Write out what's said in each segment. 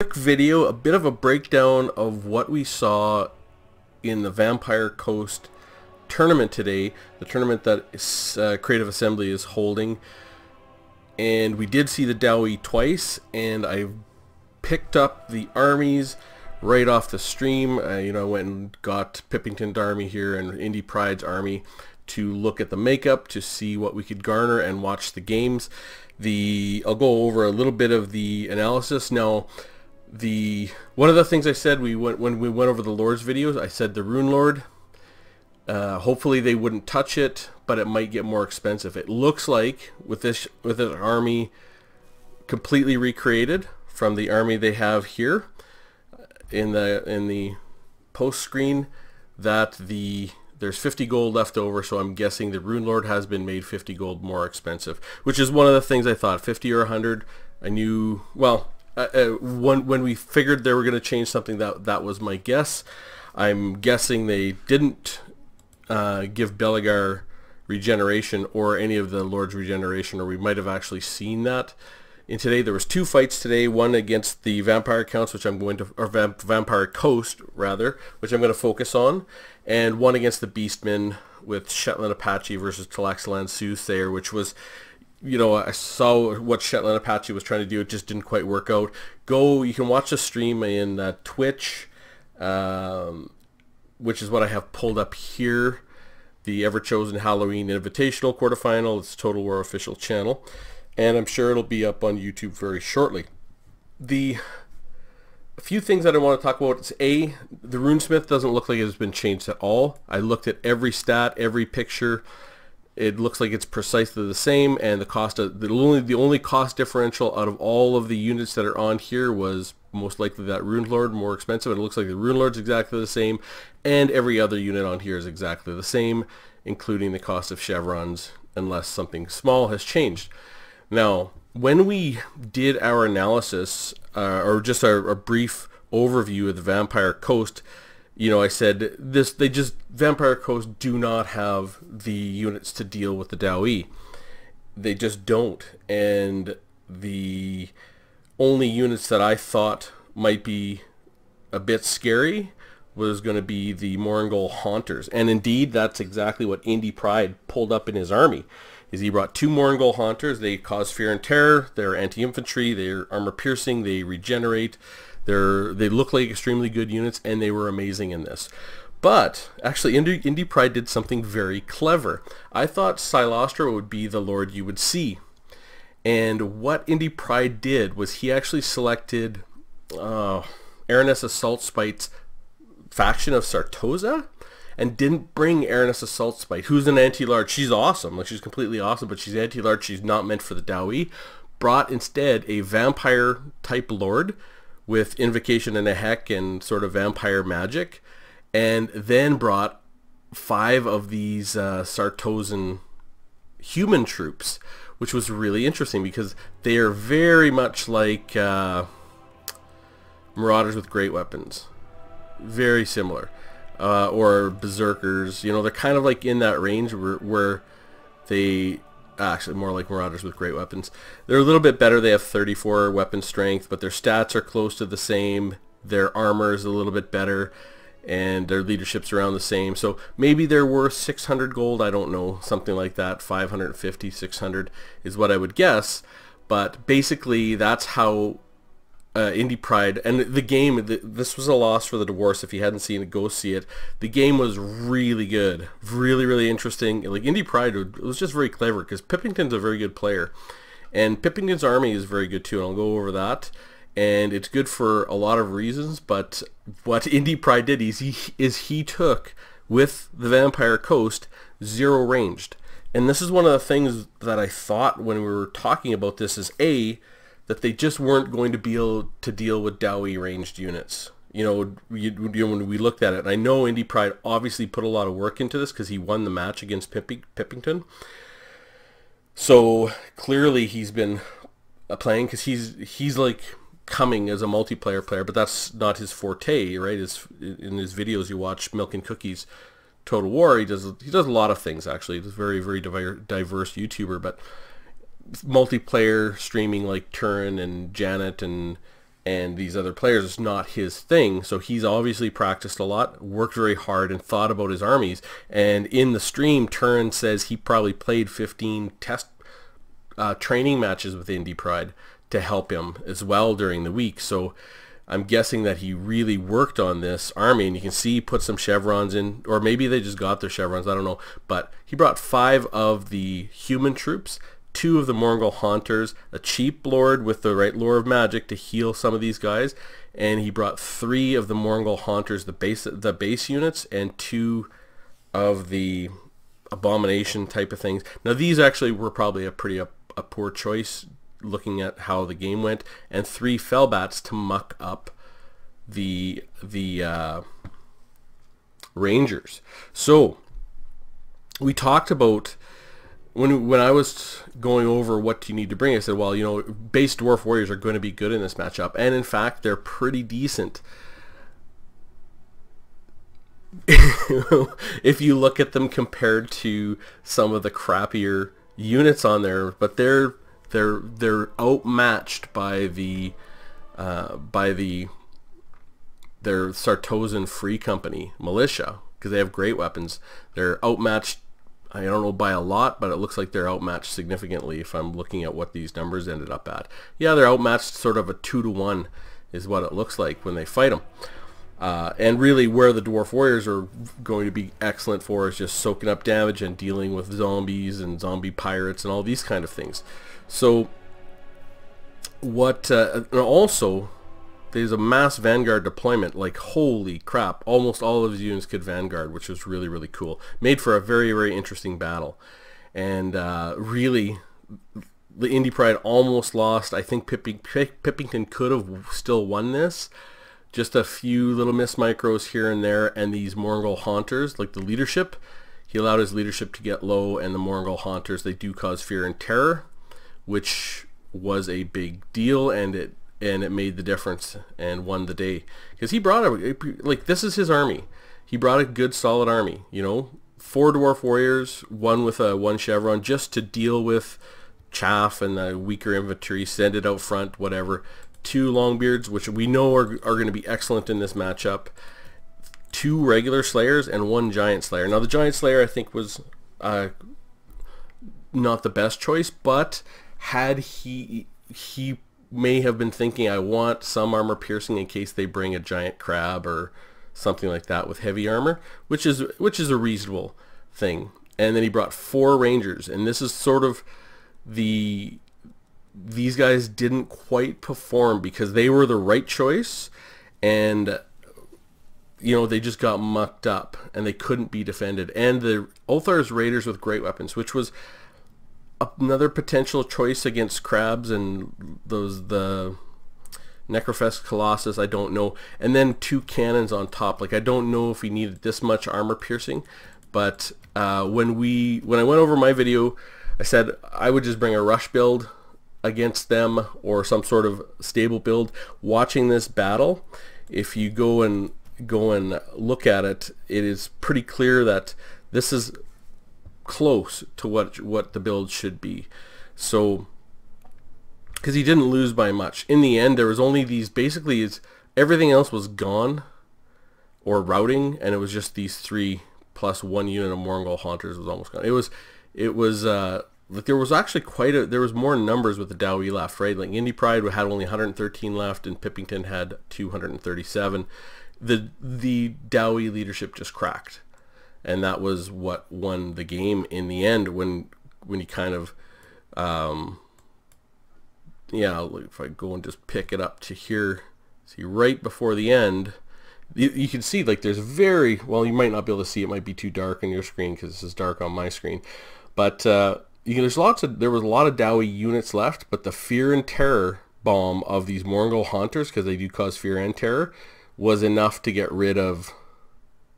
Quick video, a bit of a breakdown of what we saw in the Vampire Coast tournament today, the tournament that Creative Assembly is holding. And we did see the Dowie twice, and I picked up the armies right off the stream. I went and got Pippington's army here and Indie Pride's army to look at the makeup to see what we could garner and watch the games. I'll go over a little bit of the analysis now. One of the things I said when we went over the Lords videos, I said the Rune Lord, hopefully they wouldn't touch it, but it might get more expensive. It looks like with this army completely recreated from the army they have here in the post screen, that there's 50 gold left over, so I'm guessing the Rune Lord has been made 50 gold more expensive, which is one of the things I thought. 50 or 100, I knew, well, when we figured they were going to change something, that was my guess. I'm guessing they didn't give Belegar regeneration or any of the Lord's regeneration, or we might have actually seen that. In today, there was two fights today, one against the Vampire Counts, which I'm going to, or Vampire Coast rather, which I'm going to focus on, and one against the Beastmen with Shetland Apache versus Talaxalan Soothsayer, which was, I saw what Shetland Apache was trying to do. It just didn't quite work out. You can watch the stream in Twitch, which is what I have pulled up here. The Ever Chosen Halloween Invitational quarterfinal. It's Total War official channel, and I'm sure it'll be up on YouTube very shortly. A few things that I want to talk about is the Runesmith doesn't look like it's been changed at all. I looked at every stat, every picture. It looks like it's precisely the same, and the only cost differential out of all of the units that are on here was most likely that Rune Lord, more expensive. It looks like the Rune Lord's exactly the same, and every other unit on here is exactly the same, including the cost of chevrons, unless something small has changed. Now, when we did our analysis, or just a brief overview of the Vampire Coast, I said Vampire Coast do not have the units to deal with the Dowie. They just don't. And the only units that I thought might be a bit scary was going to be the Morangol Haunters. And indeed, that's exactly what Indie Pride pulled up in his army. He brought two Morangol Haunters. They cause fear and terror. They're anti-infantry. They're armor piercing. They regenerate. They look like extremely good units, and they were amazing in this. But actually, Indie Pride did something very clever. I thought Silostra would be the Lord you would see, and what Indie Pride did was he actually selected Araness Assault Spite's faction of Sartosa, and didn't bring Araness Assault Spite, who's an anti-large. She's awesome, like she's completely awesome, but she's anti-large. She's not meant for the Dowie. Brought instead a vampire type Lord with Invocation and a Heck and sort of vampire magic, and then brought 5 of these Sartosan human troops, which was really interesting because they are very much like Marauders with great weapons. Very similar. Or Berserkers. They're kind of like in that range where they... Actually, more like Marauders with great weapons. They're a little bit better. They have 34 weapon strength, but their stats are close to the same. Their armor is a little bit better, and their leadership's around the same. So maybe they're worth 600 gold. I don't know. Something like that. 550, 600 is what I would guess. But basically, that's how Indie Pride, and the game, this was a loss for the Dwarfs. If you hadn't seen it, go see it. The game was really good, really, really interesting. Like Indie Pride, it was just very clever because Pippington's a very good player, and Pippington's army is very good too, and I'll go over that. And it's good for a lot of reasons, but what Indie Pride did is he took, with the Vampire Coast, 0 ranged. And this is one of the things that I thought when we were talking about this is that they just weren't going to be able to deal with Dowie ranged units. When we looked at it, and I know Indie Pride obviously put a lot of work into this because he won the match against Pippington. So clearly he's been playing, because he's like coming as a multiplayer player, but that's not his forte, right? In his videos you watch, Milk and Cookies Total War, he does a lot of things actually. He's a very, very diverse YouTuber, but multiplayer streaming like Turin and Janet and and these other players, it's not his thing. So he's obviously practiced a lot, worked very hard, and thought about his armies. And in the stream, Turin says he probably played 15 test training matches with Indie Pride to help him as well during the week. So I'm guessing that he really worked on this army, and you can see he put some chevrons in, or maybe they just got their chevrons, I don't know. But he brought 5 of the human troops, 2 of the Mongol Haunters, a cheap lord with the right lore of magic to heal some of these guys, and he brought 3 of the Mongol Haunters, the base units, and 2 of the abomination type of things. Now these actually were probably a poor choice looking at how the game went, and 3 Fellbats to muck up the Rangers. So we talked about when I was going over what do you need to bring, I said, well, you know, base Dwarf Warriors are going to be good in this matchup, and in fact they're pretty decent. If you look at them compared to some of the crappier units on there, but they're outmatched by their Sartozan Free Company militia, because they have great weapons. They're outmatched, I don't know by a lot, but it looks like they're outmatched significantly if I'm looking at what these numbers ended up at. Yeah, they're outmatched sort of a 2-to-1 is what it looks like when they fight them. And really where the Dwarf Warriors are going to be excellent for is just soaking up damage and dealing with zombies and zombie pirates and all these kind of things. So what also there's a mass Vanguard deployment, like holy crap, almost all of his units could Vanguard, which was really, really cool. Made for a very, very interesting battle. And really the Indie Pride almost lost. I think Pippington could have still won this. Just a few little miss micros here and there, and these Mongol Haunters, like the leadership, he allowed his leadership to get low, and the Mongol Haunters, they do cause fear and terror, which was a big deal, and it made the difference and won the day, because he brought like, this is his army. He brought a good solid army, you know, 4 Dwarf Warriors, 1 with a 1 chevron, just to deal with chaff and the weaker infantry, send it out front, whatever. 2 Longbeards, which we know are going to be excellent in this matchup. 2 regular Slayers and 1 Giant Slayer. Now the Giant Slayer I think was not the best choice, but had he may have been thinking, I want some armor piercing in case they bring a giant crab or something like that with heavy armor, which is a reasonable thing. And then he brought 4 Rangers, and this is sort of these guys didn't quite perform because they were the right choice, and you know, they just got mucked up and they couldn't be defended. And the Ulthar's Raiders with great weapons, which was another potential choice against crabs and the Necrofest Colossus, I don't know. And then 2 cannons on top. Like, I don't know if he needed this much armor piercing, but when I went over my video, I said I would just bring a rush build against them or some sort of stable build. Watching this battle, if you go and look at it, it is pretty clear that this is close to what the build should be. So, because he didn't lose by much in the end, there was only these, basically everything else was gone or routing, and it was just these 3 plus 1 unit of Mongol Haunters was almost gone. It was like, there was actually there was more numbers with the Dowie left, right? Like Indie Pride had only 113 left, and Pippington had 237. The Dowie leadership just cracked, and that was what won the game in the end. When you kind of yeah, if I go and just pick it up to here, see right before the end, you can see, like, there's very, well, you might not be able to see, it might be too dark on your screen because this is dark on my screen, but there was a lot of Dowie units left, but the fear and terror bomb of these Mongol Haunters, because they do cause fear and terror, was enough to get rid of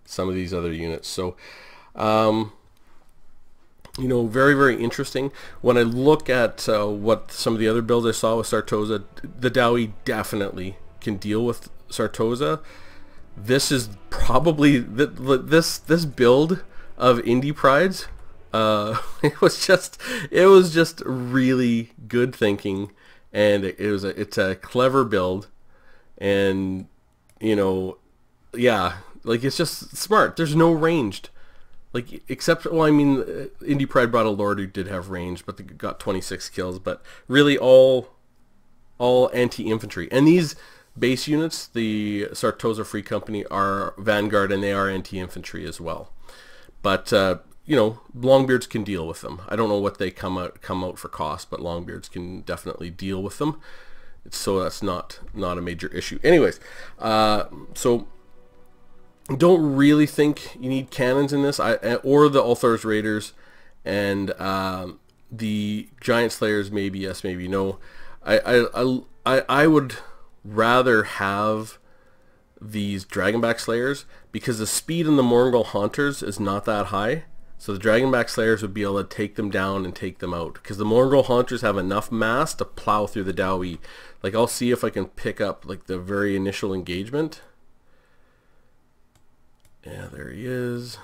some of these other units. So you know, very, very interesting. When I look at what some of the other builds I saw with Sartosa, the Dowie definitely can deal with Sartosa. This is probably this build of Indie Pride's. It was just really good thinking, and it's a clever build. And, you know, yeah, like it's just smart. There's no ranged. Like, except, well, I mean, Indie Pride brought a Lord who did have range, but they got 26 kills. But really all anti-infantry. And these base units, the Sartosa Free Company, are Vanguard, and they are anti-infantry as well. But, you know, Longbeards can deal with them. I don't know what they come out for cost, but Longbeards can definitely deal with them. So that's not a major issue. Anyways, so don't really think you need cannons in this, or the Ulthor's Raiders, and the Giant Slayers. Maybe yes, maybe no. I would rather have these Dragonback Slayers because the speed in the Morgul Haunters is not that high. So the Dragonback Slayers would be able to take them down and take them out, because the Morgul Haunters have enough mass to plow through the Dowie. Like, I'll see if I can pick up like the very initial engagement. Yeah, there he is.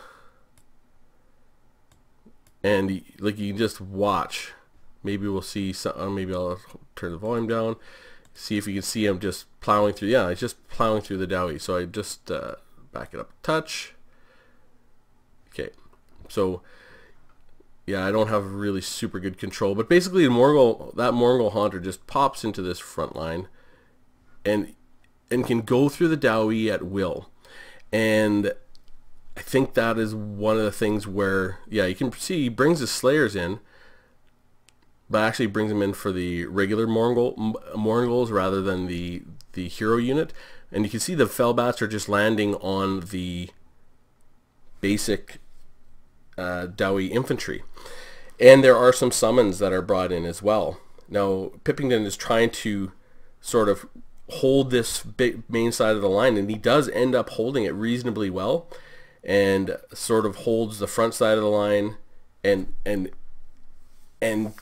And like, you can just watch. Maybe we'll see some. Maybe I'll turn the volume down. See if you can see him just plowing through. Yeah, he's just plowing through the Dowie. So I just back it up a touch. Okay, so yeah, I don't have really super good control, but basically that Morgul Haunter just pops into this front line and can go through the Dowie at will. And I think that is one of the things where, yeah, you can see he brings his Slayers in, but actually brings them in for the regular Morguls rather than the hero unit. And you can see the Fellbats are just landing on the basic Dowie infantry. And there are some summons that are brought in as well. Now, Pippington is trying to sort of hold this main side of the line, and he does end up holding it reasonably well, and sort of holds the front side of the line and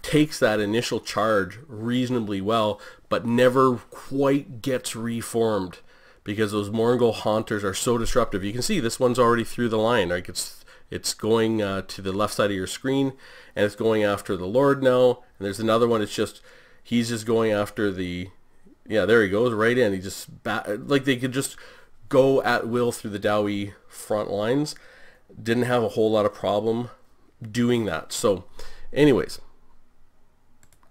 takes that initial charge reasonably well, but never quite gets reformed because those Morgul Haunters are so disruptive. You can see this one's already through the line. Like, it's going to the left side of your screen, and it's going after the Lord now. And there's another one. He's just going after the, yeah, there he goes right in. He just like, they could just go at will through the Dowie front lines. Didn't have a whole lot of problem doing that. So anyways,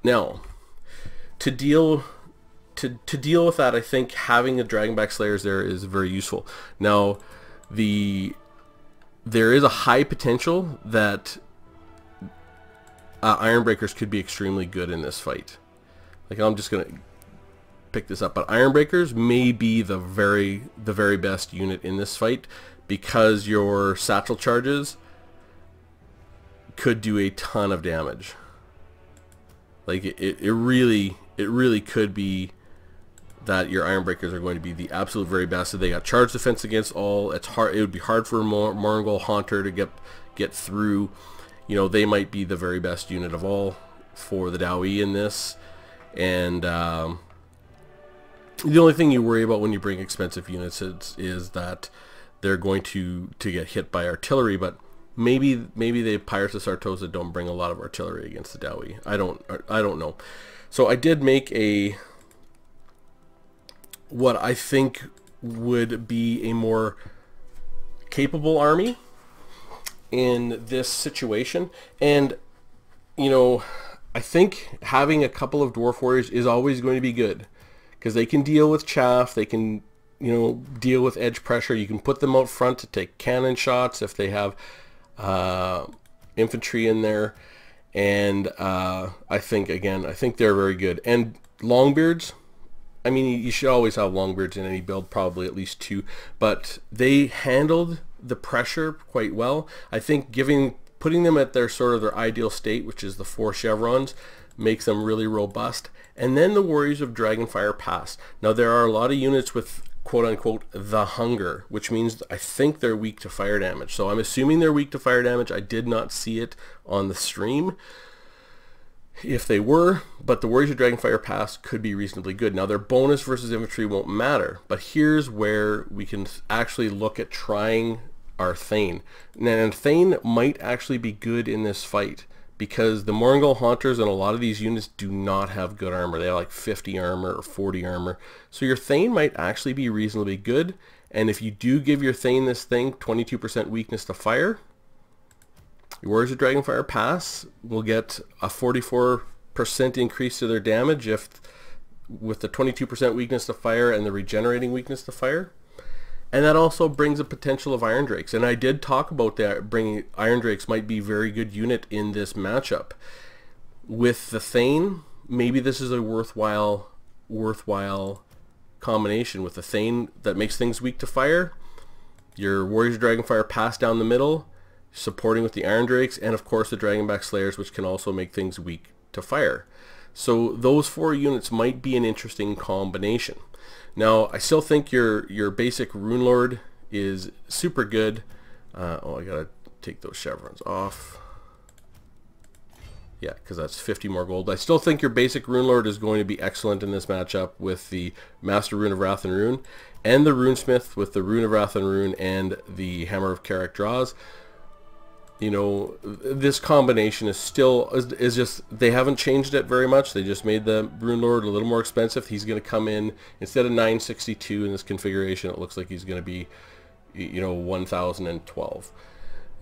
now to deal with that, I think having the Dragonback Slayers there is very useful. Now there is a high potential that Ironbreakers could be extremely good in this fight. Like, I'm just gonna pick this up, but Ironbreakers may be the very best unit in this fight, because your satchel charges could do a ton of damage. Like, it really could be that your Ironbreakers are going to be the absolute very best. If they got charge defense against all, it would be hard for a Morgul Haunter to get through. You know, they might be the very best unit of all for the Dowie in this. And the only thing you worry about when you bring expensive units is that they're going to get hit by artillery. But maybe the Pirates of Sartosa don't bring a lot of artillery against the Dowie. I don't know. So I did make what I think would be a more capable army in this situation. And, you know, I think having a couple of Dwarf Warriors is always going to be good, because they can deal with chaff, they can, you know, deal with edge pressure. You can put them out front to take cannon shots if they have infantry in there. And I think they're very good. And Longbeards, I mean, you should always have Longbeards in any build, probably at least 2, but they handled the pressure quite well. I think putting them at their sort of their ideal state, which is the 4 chevrons, makes them really robust. And then the Warriors of Dragonfire Pass. Now, there are a lot of units with quote-unquote the hunger, which means I think they're weak to fire damage. So I'm assuming they're weak to fire damage. I did not see it on the stream if they were, but the Warriors of Dragonfire Pass could be reasonably good. Now, their bonus versus infantry won't matter, but here's where we can actually look at trying our Thane. And Thane might actually be good in this fight, because the Moringol Haunters and a lot of these units do not have good armor. They have like 50 armor or 40 armor. So your Thane might actually be reasonably good. And if you do give your Thane this thing, 22% weakness to fire, your Warriors of Dragonfire Pass will get a 44% increase to their damage if with the 22% weakness to fire and the regenerating weakness to fire. And that also brings a potential of Iron Drakes. And I did talk about that, bringing Iron Drakes might be a very good unit in this matchup. With the Thane, maybe this is a worthwhile combination. With the Thane that makes things weak to fire, your Warriors of Dragonfire Pass down the middle, supporting with the Iron Drakes, and of course the Dragonback Slayers, which can also make things weak to fire. So those 4 units might be an interesting combination. Now, I still think your basic Rune Lord is super good. Oh, I gotta take those chevrons off. Yeah, because that's 50 more gold. I still think your basic Rune Lord is going to be excellent in this matchup with the Master Rune of Wrath and Rune, and the Runesmith with the Rune of Wrath and Rune and the Hammer of Karak draws. You know, this combination is still is just, they haven't changed it very much. They just made the Rune Lord a little more expensive. He's going to come in instead of 962 in this configuration. It looks like he's going to be, you know, 1012,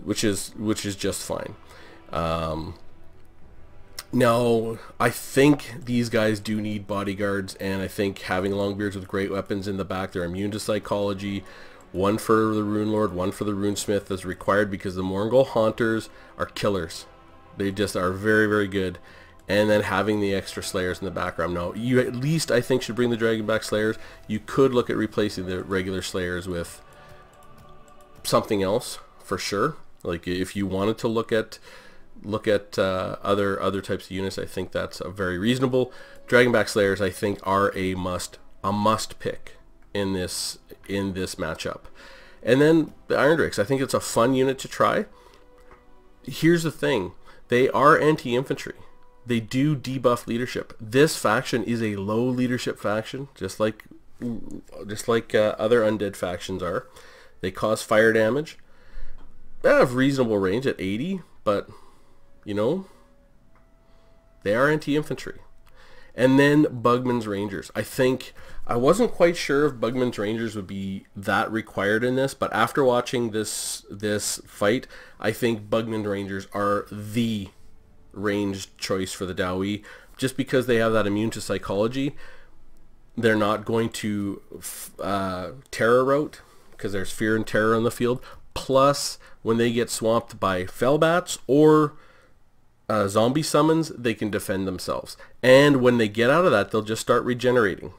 which is just fine. Now, I think these guys do need bodyguards, and I think having Longbeards with great weapons in the back, they're immune to psychology. One for the Rune Lord, one for the Runesmith is required because the Moringol Haunters are killers. They just are very, very good. And then having the extra Slayers in the background. Now, you at least, I think, should bring the Dragonback Slayers. You could look at replacing the regular Slayers with something else, for sure. Like, if you wanted to look at other types of units, I think that's very reasonable. Dragonback Slayers, I think, are a must pick in this matchup. And then the Iron Drakes, I think it's a fun unit to try. Here's the thing, they are anti-infantry. They do debuff leadership. This faction is a low leadership faction, just like other undead factions are. They cause fire damage. They have reasonable range at 80, but you know, they are anti-infantry. And then Bugman's Rangers. I wasn't quite sure if Bugman's Rangers would be that required in this, but after watching this fight, I think Bugman's Rangers are the ranged choice for the Dawi, just because they have that immune to psychology. They're not going to terror route, because there's fear and terror on the field. Plus, when they get swamped by Fellbats or zombie summons, they can defend themselves. And when they get out of that, they'll just start regenerating.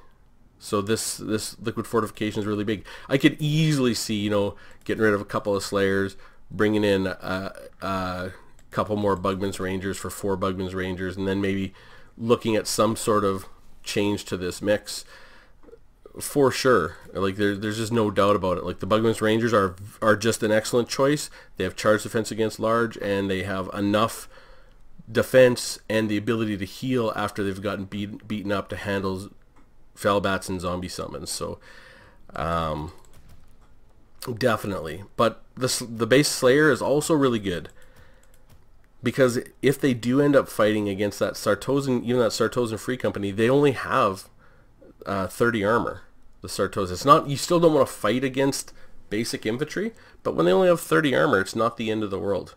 So this liquid fortification is really big. I could easily see, you know, getting rid of a couple of Slayers, bringing in a couple more Bugman's Rangers for 4 Bugman's Rangers, and then maybe looking at some sort of change to this mix. For sure, like there's just no doubt about it. Like the Bugman's Rangers are just an excellent choice. They have charge defense against large, and they have enough defense and the ability to heal after they've gotten beaten up to handle Fellbats and zombie summons. So definitely. But the base Slayer is also really good, because if they do end up fighting against that Sartosan, even that Sartosan Free Company, they only have 30 armor. The Sartos. It's not, you still don't want to fight against basic infantry, but when they only have 30 armor, it's not the end of the world,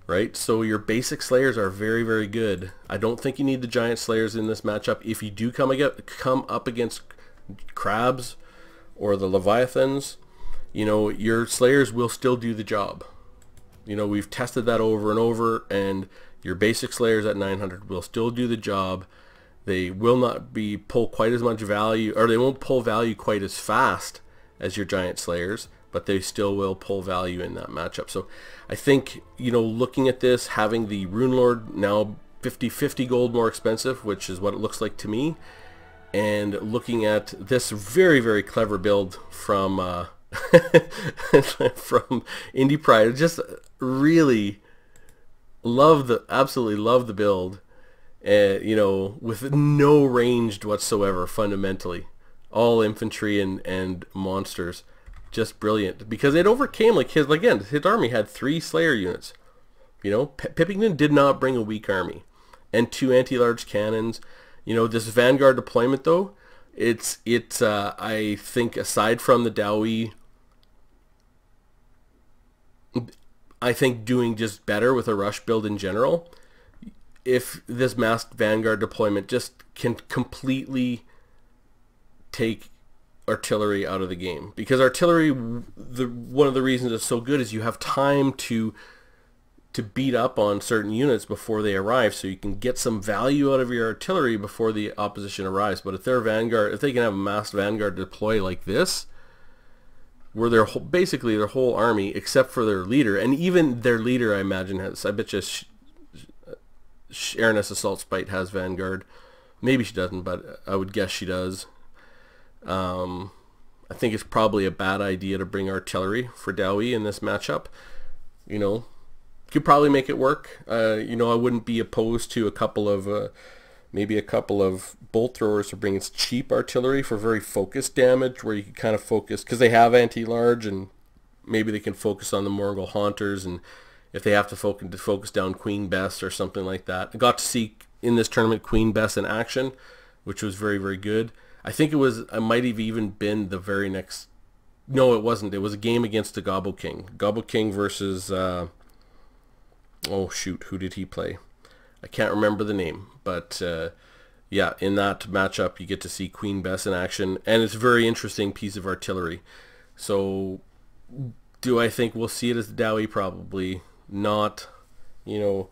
right? So your basic Slayers are very, very good. I don't think you need the giant Slayers in this matchup. If you do come up against crabs or the Leviathans, you know, your Slayers will still do the job. You know, we've tested that over and over, and your basic Slayers at 900 will still do the job. They will not pull quite as much value, or they won't pull value quite as fast as your giant Slayers, but they still will pull value in that matchup. So I think, you know, looking at this, having the Rune Lord now 50 gold more expensive, which is what it looks like to me, and looking at this very, very clever build from from Indie Pride, just really absolutely love the build. You know, with no ranged whatsoever, fundamentally. All infantry and monsters. Just brilliant. Because it overcame, like, his army had 3 Slayer units. You know, Pippington did not bring a weak army, and 2 anti-large cannons. You know, this Vanguard deployment though, it's I think aside from the Dowie, I think doing just better with a rush build in general. If this masked Vanguard deployment just can completely take artillery out of the game, because artillery, one of the reasons it's so good is you have time to beat up on certain units before they arrive, so you can get some value out of your artillery before the opposition arrives. But if if they can have a masked Vanguard deploy like this, where basically their whole army except for their leader, and even their leader I imagine has, I bet you Airness Assault Spite has Vanguard. Maybe she doesn't, but I would guess she does. I think it's probably a bad idea to bring artillery for Dowie in this matchup. You know, could probably make it work. You know, I wouldn't be opposed to maybe a couple of bolt throwers to bring its cheap artillery for very focused damage, where you can kind of focus, because they have anti-large, and maybe they can focus on the Mongol Haunters, and if they have to focus down Queen Bess or something like that. I got to see in this tournament Queen Bess in action, which was very, very good. I think it might have even been the very next, no it wasn't, it was a game against the Gobble King. Gobble King versus, oh shoot, who did he play? I can't remember the name, but yeah, in that matchup you get to see Queen Bess in action, and it's a very interesting piece of artillery. So do I think we'll see it as the Dowie? Probably not. You know,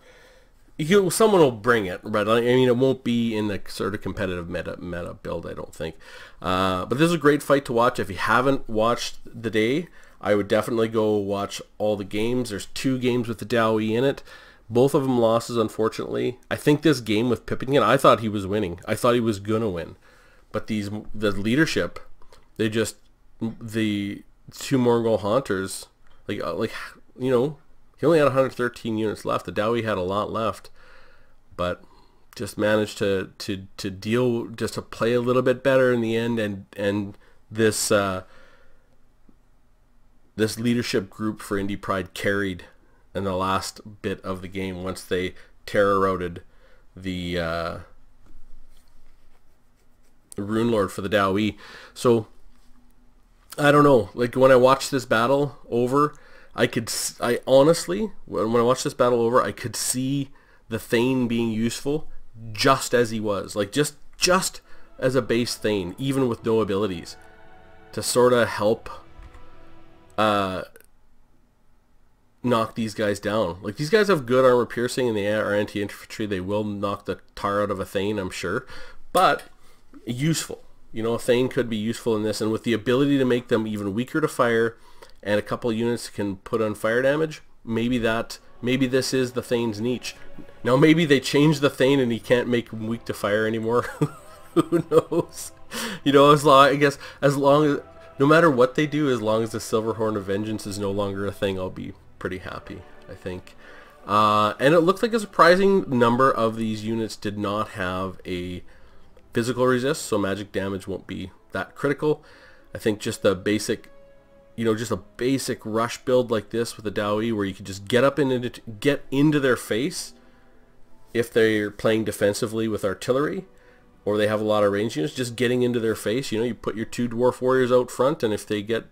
someone will bring it, but I mean, it won't be in the sort of competitive meta build, I don't think. But this is a great fight to watch. If you haven't watched the day, I would definitely go watch all the games. There's 2 games with the Dowie in it. Both of them losses, unfortunately. I think this game with Pippington, I thought he was winning. I thought he was gonna win, but the leadership, the 2 Mongol Haunters, like you know, he only had 113 units left. The Dowie had a lot left, but just managed to play a little bit better in the end, and this this leadership group for Indie Pride carried in the last bit of the game once they terror routed the Rune Lord for the Dowie. So I don't know, like when I watched this battle over, I honestly, when I watched this battle over, I could see the Thane being useful just as he was, like just as a base Thane, even with no abilities, to sort of help knock these guys down. Like, these guys have good armor piercing and they are anti-infantry. They will knock the tar out of a Thane, I'm sure, but useful. You know, a Thane could be useful in this, and with the ability to make them even weaker to fire, and a couple units can put on fire damage, maybe this is the Thane's niche. Now maybe they change the Thane and he can't make him weak to fire anymore. Who knows? You know, as long as no matter what they do, as long as the Silverhorn of Vengeance is no longer a thing, I'll be pretty happy, I think. And it looked like a surprising number of these units did not have a physical resist, so magic damage won't be that critical. I think just the basic, you know, just a basic rush build like this with a Dowie, where you can just get into their face if they're playing defensively with artillery, or they have a lot of range units, just getting into their face. You know, you put your 2 Dwarf Warriors out front, and if they get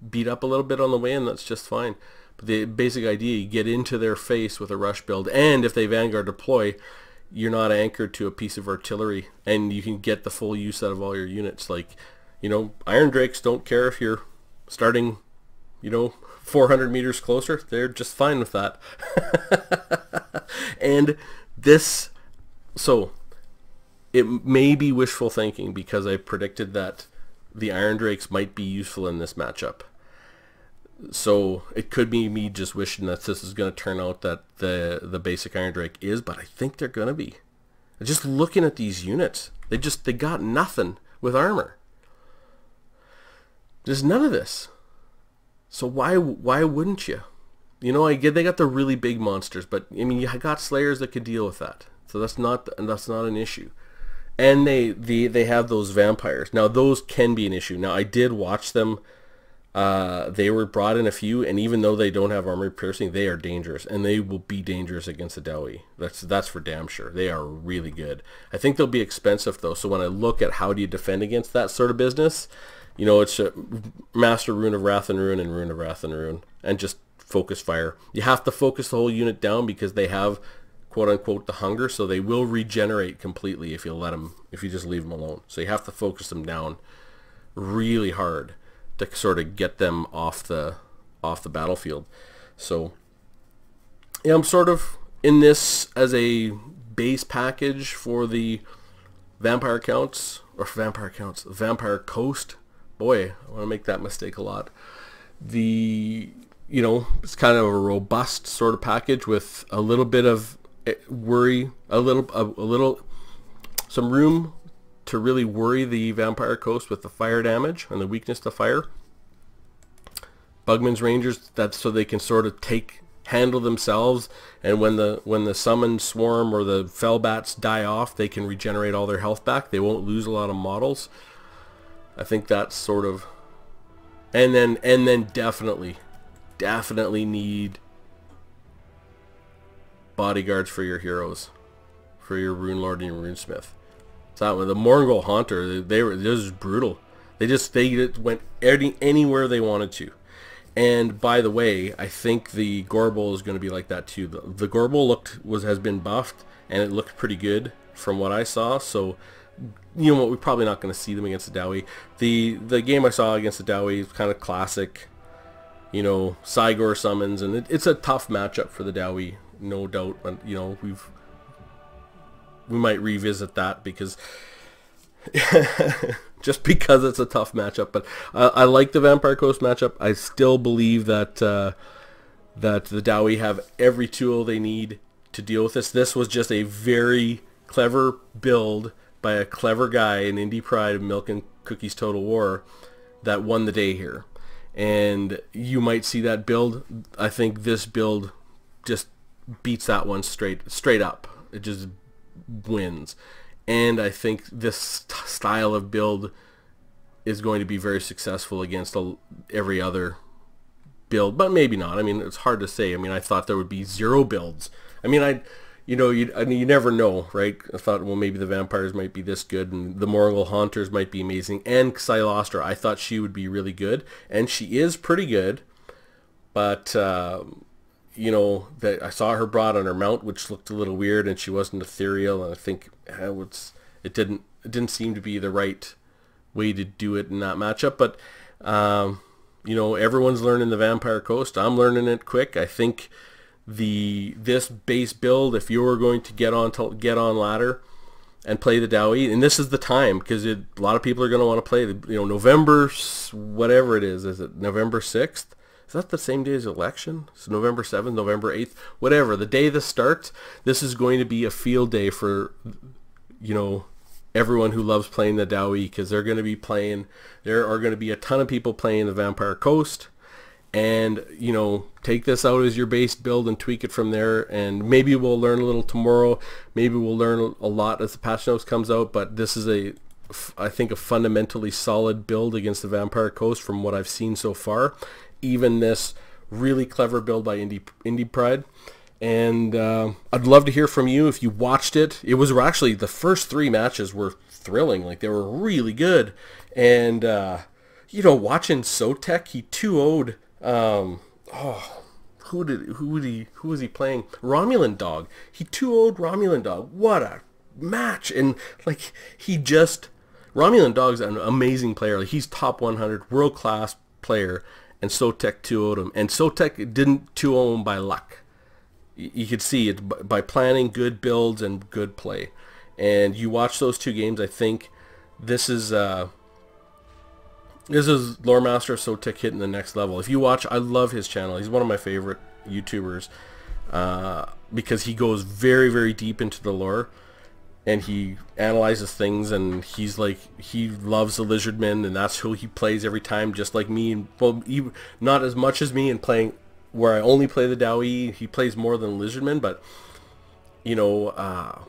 beat up a little bit on the way in, that's just fine. But the basic idea, you get into their face with a rush build, and if they Vanguard deploy, you're not anchored to a piece of artillery, and you can get the full use out of all your units. Like, you know, Iron Drakes don't care if you're starting, you know, 400 meters closer. They're just fine with that. And this, so it may be wishful thinking, because I predicted that the Iron Drakes might be useful in this matchup. So it could be me just wishing that this is going to turn out that the basic Iron Drake is, but I think they're going to be. Just looking at these units, they got nothing with armor. There's none of this. So why wouldn't you? You know, I get they got the really big monsters, but I mean, you got Slayers that could deal with that. So that's not an issue. And they have those vampires. Now those can be an issue. Now I did watch them They were brought in a few, and even though they don't have armor piercing, they are dangerous, and they will be dangerous against the Dowie. That's for damn sure. They are really good. I think they'll be expensive though, so when I look at how do you defend against that sort of business, you know, it's a Master Rune of Wrath and Ruin and Rune of Wrath and Ruin, and just focus fire. You have to focus the whole unit down because they have quote unquote the hunger, so they will regenerate completely if you let them, if you just leave them alone. So you have to focus them down really hard to sort of get them off the battlefield. So yeah, I'm sort of in this as a base package for the Vampire Coast. Boy, I want to make that mistake a lot. You know, it's kind of a robust sort of package with a little bit of worry, some room to really worry the Vampire Coast with the fire damage and the weakness to fire. Bugman's Rangers, that's so they can sort of handle themselves, and when the summon swarm or the fell bats die off, they can regenerate all their health back. They won't lose a lot of models. I think that's sort of, and then definitely need bodyguards for your heroes, for your Rune Lord and your Rune Smith. So the Morgul Haunter, they were just brutal. They went anywhere they wanted to. And by the way, I think the Gorbel is going to be like that too. The Gorbel has been buffed, and it looked pretty good from what I saw. So you know what, we're probably not going to see them against the Dowie. The game I saw against the Dowie is kind of classic, you know, Cygor summons, and it's a tough matchup for the Dowie, no doubt. But you know, we might revisit that because just because it's a tough matchup. But I like the Vampire Coast matchup. I still believe that that the Dowie have every tool they need to deal with this. This was just a very clever build by a clever guy in Indie Pride of Milk and Cookies Total War that won the day here. And you might see that build. I think this build just beats that one straight up. It just wins. And I think this style of build is going to be very successful against every other build, but maybe not. I mean, it's hard to say. I mean, I thought there would be 0 builds. I mean, you never know, right? I thought, well, maybe the vampires might be this good, and the Morgul Haunters might be amazing, and Xylostra. I thought she would be really good, and she is pretty good, but you know, that I saw her brought on her mount, which looked a little weird, and she wasn't ethereal, and I think it didn't seem to be the right way to do it in that matchup. But you know, everyone's learning the Vampire Coast. I'm learning it quick. I think this base build, if you were going to get on ladder and play the Dowie, and this is the time, because a lot of people are going to want to play November, whatever it is it November 6th? Is that the same day as the election? So November 7th, November 8th, whatever, the day this starts, this is going to be a field day for, you know, everyone who loves playing the Dowie, because there are going to be a ton of people playing the Vampire Coast. And, you know, take this out as your base build and tweak it from there. And maybe we'll learn a little tomorrow. Maybe we'll learn a lot as the patch notes comes out. But this is I think, a fundamentally solid build against the Vampire Coast from what I've seen so far. Even this really clever build by Indie Pride. And I'd love to hear from you if you watched it. It was actually, the first 3 matches were thrilling. Like, they were really good. And, you know, watching Sotek, he 2-0'd, who was he playing? Romulan Dog. He 2-0'd Romulan Dog. What a match. And, like, Romulan Dog's an amazing player. Like, he's top 100, world-class player. And Sotek 2-0'd him. And Sotek didn't 2-0 him by luck. You could see it by planning good builds and good play. And you watch those 2 games, I think this is Lore Master Sotek hitting the next level. If you watch, I love his channel. He's one of my favorite YouTubers because he goes very, very deep into the lore. And he analyzes things, and he's like, he loves the Lizardmen, and that's who he plays every time, just like me. And, well, not as much as me in playing where I only play the Dowie. He plays more than Lizardmen, but, you know,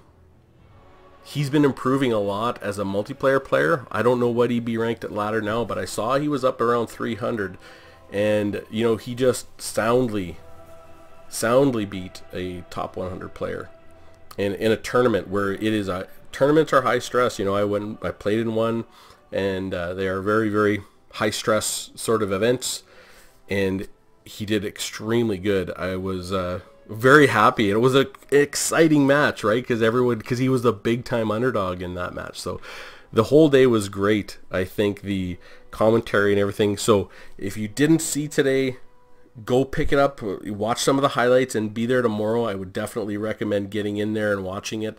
he's been improving a lot as a multiplayer player. I don't know what he'd be ranked at ladder now, but I saw he was up around 300, and you know, he just soundly beat a top 100 player in a tournament where it is a tournaments are high stress. You know, I played in one, and they are very, very high stress sort of events, and he did extremely good. I was very happy. It was an exciting match, right? Because he was the big time underdog in that match. So the whole day was great. I think the commentary and everything. So if you didn't see today, go pick it up, watch some of the highlights, and be there tomorrow. I would definitely recommend getting in there and watching it.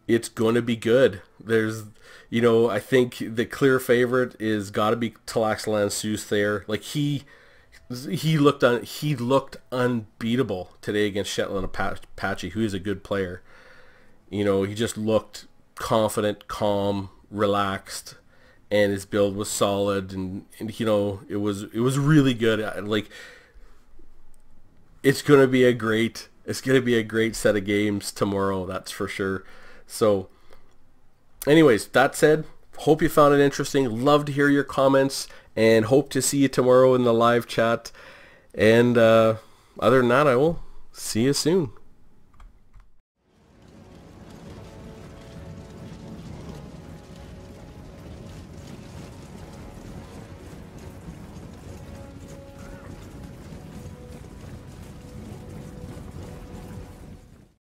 It's going to be good. There's, you know, I think the clear favorite is got to be Talaxalan Soothsayer. Like he looked unbeatable today against Shetland Apache, who is a good player. You know, he just looked confident, calm, relaxed, and his build was solid, and you know, it was really good. Like, it's gonna be a great set of games tomorrow, that's for sure. So anyways, that said, hope you found it interesting. Love to hear your comments, and hope to see you tomorrow in the live chat. And other than that, I will see you soon.